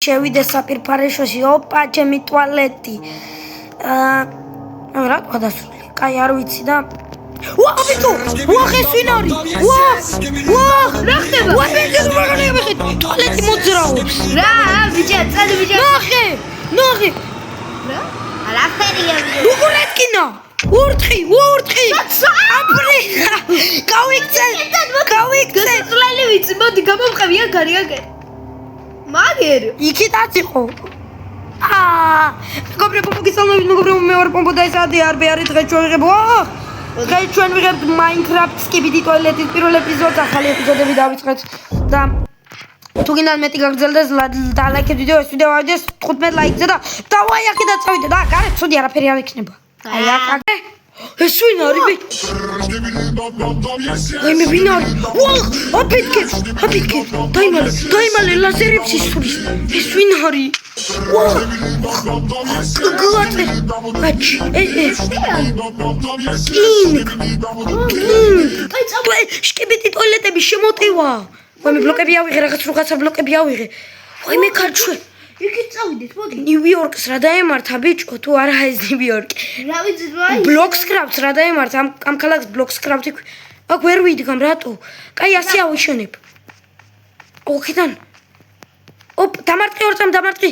შევიდე საპირფარეშოში, ოპა, ჩემი ტუალეტი. რა გადასული? კაი, არ ვიცი და ვაჰ, ბიტო! ვაჰ, ეს ვინ არის? ვაჰ! რა ხდება? ვაჰ, მე ტუალეტი მოძრაობს. რა, ბიჭა, წადი ბიჭა. ნახე. რა ხერია? როგორ ეთქინა? ურთხი. აპრი. გავიქცე. გასწრალი ვიცი, მოდი გამომყევი აგარი. მაგერ იქითაც იყო. მეგობრებო, მოგესალმებით, მეგობრებო, მე ვარ პომპო და ეს ADRB არის დღეს ჩვენ ვიღებ. დღეს ჩვენ ვიღებთ Minecraft skibidi toilet-ის პირველ ეპიზოდს, ახალი ეპიზოდები დავიწყეთ და თუ გინდათ მეტი გაგრძელდეს, დალაიქეთ ვიდეო, ეს ვიდეო ავიდეს 15 ლაიქზე და დავაი აქედან წავიდეთ. გარეთ ცუდი არაფერი არ იქნება. აი აქ. ეს ვინ არის? მე ვინ არის? ვაჰ, აფეთქე. დაიმალე ლაზერებს ისურის. ეს ვინ არის? ვაჰ. გლატე. აჩი. აი წავე, შკიბიტი ტოილეტები შემოტივა. ვაი მე ბლოკები ავიღე, რაღაცა ბლოკები ავიღე. ვაი მე კარჩვე. იქით წავიდეთ, მოდი. ნიუ-იორკს რა დაემართა ბიჭო, თუ არა ეს ნიუ-იორკი. რა ვიცი, აი. ბლოკს კრაფტს რა დაემართა, ამ ქალაქს ბლოკს კრაფტი. აქ ვერ ვიდგამ რატო? კაი, ასე ავიშენებ. ოქიდან. დამარტყი ორ წამ დამარტყი.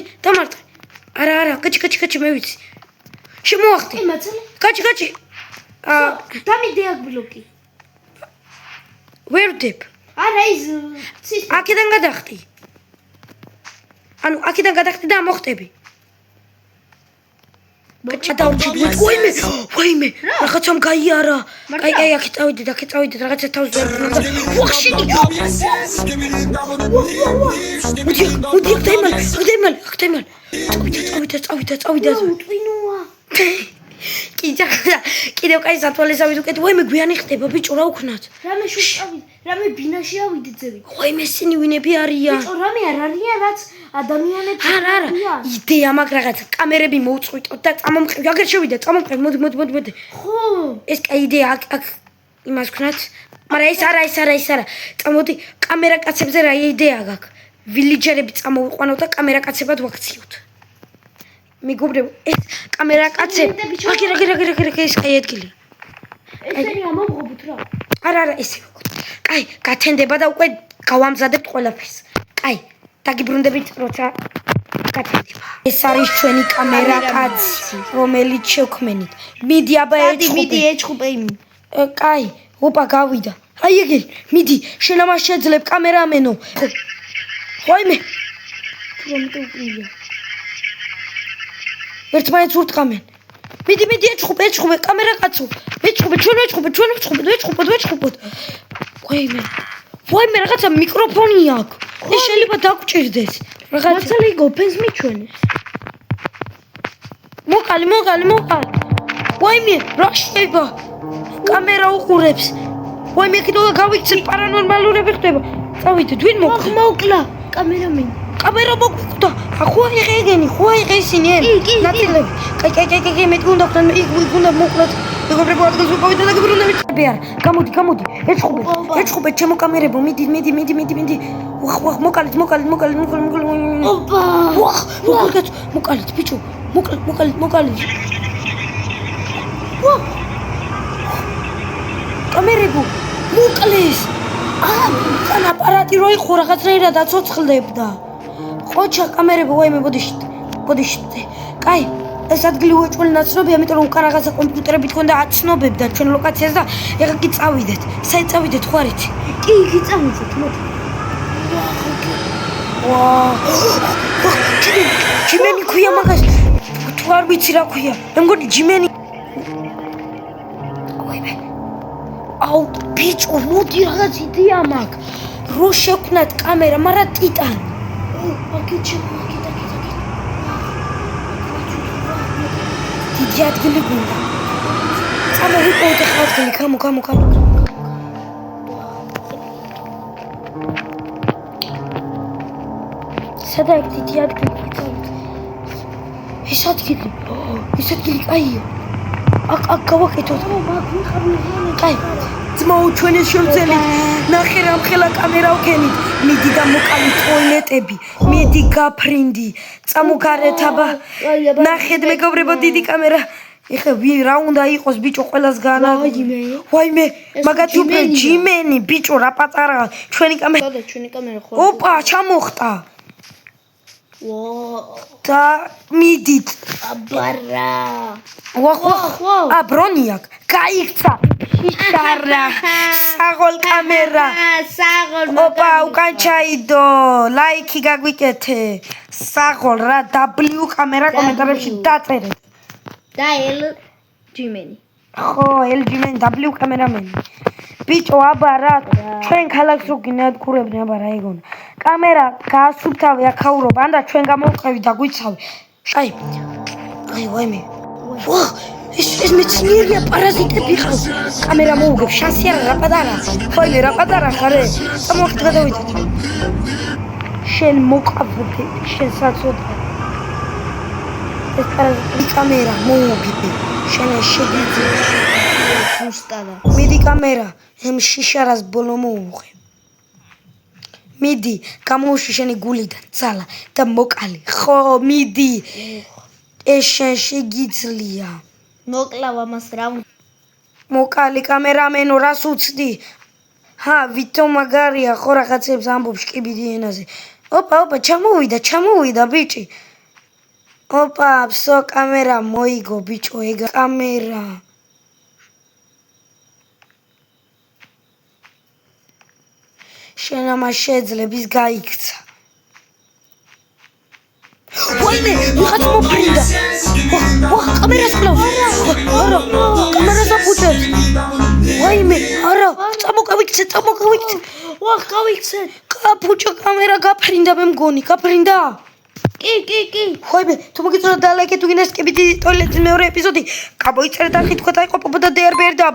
არა, კაჩი მე ვიცი. შემოახტი. მაცალე. კაჩი. დამიდე აქ ბლოკი. ვერ ვდებ. არა ის აქედან გადახტი. ანუ აქედან გადახტი და მოხტები. გადავრჩი. ვაიმე, რაღაცამ გაიარა. კაი, აქ წავიდეთ, რაღაცა თავს ვერ უნდა. ვახშინი. მოდი, აქ დაიმალე. წავიდეთ. ტვინოა. კიდევ კაი სათვალესავით უკეთ. ვაიმე, გვიანი ხდება ბიჭო, რა უქნათ? რამე შევწავით, რამე ბინაში ავიდეთ ზევით. ვაიმე, ესენი ვინები არიან? ბიჭო, რამე არ არიან, რაც ადამიანები არა, იდეა მაგ რაღაცა კამერები მოუწყვიტოთ და წამომყევი. აგერ შევიდეთ, მოდი. ხო, ეს კაი იდეა აქ იმას ვქნათ. მაგრამ ეს არა. წამოდი კამერა კაცებზე რა იდეა გაქვს. ვილიჯერები წამოვიყვანოთ და კამერა კაცებად ვაქციოთ. მეგობრებო, ეს კამერა კაცები. აგერ ეს კაი ადგილი. ესენი ამომღობთ რა. არა, ესე ვქოთ. კაი, გათენდება და უკვე გავამზადებთ ყველაფერს. კაი, დაგიბრუნდებით, როცა გათენდება. ეს არის ჩვენი კამერა კაცი, რომელიც შევქმნით. მიდი აბა ეჩხუბე იმი. კაი, ოპა გავიდა. აი ეგ, მიდი, შენ ამას შეძლებ კამერამენო. ვაიმე. რომტე უკრია. ერთმანეთს ურტყამენ. მიდი, ეჩხუბე, კამერა კაცო. ჩვენ ვეჩხუბოთ. ვაიმე, რაღაცა მიკროფონი აქვს. ეს შეიძლება დაგჭირდეს. რაღაცა ლიგო ფენს მიჩვენეს. მოკალი. ვაიმე, რა შეიძლება? კამერა უყურებს. ვაიმე, კიდევ გავიქცეთ, პარანორმალურები ხდება. წავიდეთ, ვინ მოკლა კამერამენი. კამერა მოკვდა. ხო აიღე ისინი. ნაცილები. კაი, მე გუნდა მოკლათ. მეგობრებო, ადგილს ვიყავით და გიბრუნდებით. გამოდი. ეჩხუბე, ჩემო კამერებო, მიდი. ვახ, მოკალით. ოპა. ვახ, მოკალით, ბიჭო. მოკალით. ვახ. კამერებო, მოკლეს. თან აპარატი რო იყო რაღაცნაირად აცოცხლდებდა. ხოჩა კამერებო, ვაიმე, ბოდიშტე. კაი, ეს ადგილი უეჭველი ნაცნობია, იმიტომ რომ უკან რაღაცა კომპიუტერები თქონდა და აცნობებდა ჩვენ ლოკაციას და ეხლა კი წავიდეთ. საით წავიდეთ, ხო არ იცი? კი, წავიდეთ, მოდი. ვაუ. ჯიმენი ქვია მაგას. თუ არ ვიცი რა ქვია. მე მგონი ჯიმენი. ვაიმე. აუ, ბიჭო, მოდი რაღაც იდეა მაქვს. რო შევქმნათ კამერა, მაგრამ ტიტანი. აკეთე. დიდი ადგილი გუნდა. წამოვიყავით ახლა ადგილი, გამო. სადა ეგ დიდი ადგილი წავით. ეს ადგილი კაია. აქ გავაკეთოთ. მაგ ვიხარ. კაი, ძმაო ჩვენი შემცელით ნახე რამ ხელა კამერა ვქენით მიდი და მოკალი ტოილეტები მიდი გაფრინდი წამოგარეთაბა ნახეთ მეგობრებო დიდი კამერა ეხა რა უნდა იყოს ბიჭო ყველას განა ვაიმე მაგათი უფრო ჯიმენი ბიჭო რა პატარა ჩვენი კამერა და ჩვენი კამერა ხო ოპა ჩამოხტა ვა და მიდით აბარა ვახო ა ბრონიაკ გაიქცა შიშარა საღოლ კამერა საღოლ ოპა უკან ჩაიდო ლაიქი გაგვიკეთე საღოლ რა W კამერა კომენტარებში დაწერეთ და ელ ჯიმენი ხო LG-მენ W კამერამენი ბიჭო აბა რა ჩვენ ქალაქს რო გინადგურებდნენ აბა რა ეგონა კამერა გაასუფთავე აქაურობა ანდა ჩვენ გამოვყევი და გვიცავე აი ვაიმე ვა ეს მეცნიერია პარაზიტები ხავს კამერა მოუგებ შანსი არა რა პატარა ვაიმე რა პატარა ხარე წამოვიდეთ გადავიდეთ შენ მოყავდე შენ საწოდე ეს პარაზიტი კამერა მოუგებ შენ შეგიძლია უსტადა მიდი კამერა ემ შიშარას ბოლო მოუღე მიდი გამოვში შენი გულიდან ძალა და მოკალი ხო მიდი ეს შენ შეგიძლია მოკლავ ამას რა მოკალი კამერამენო რას უცდი ჰა ვითო მაგარია ხო რაღაცებს ამბობს კიბიდი ენაზე ოპა ჩამოვიდა ბიჭი ოპა ფსო კამერა მოიგო ბიჭო ეგა კამერა შენ ამას შეძლებს გაიქცა ვაიმე ვიღაც მოფრინდა ვა კამერას კლავს არა კამერას აფუჭებს ვაიმე არა წამოგავიქცე ვა გავიქცე კაფუჭა კამერა გაფრინდა მე მგონი გაფრინდა კი ვაიმე თუ მოგიწონა და ლაიქეთ თუ გინდა სკიპიდი ტოილეტის მეორე ეპიზოდი გამოიწერეთ და თქვა და იყო პოპო და დერბერ და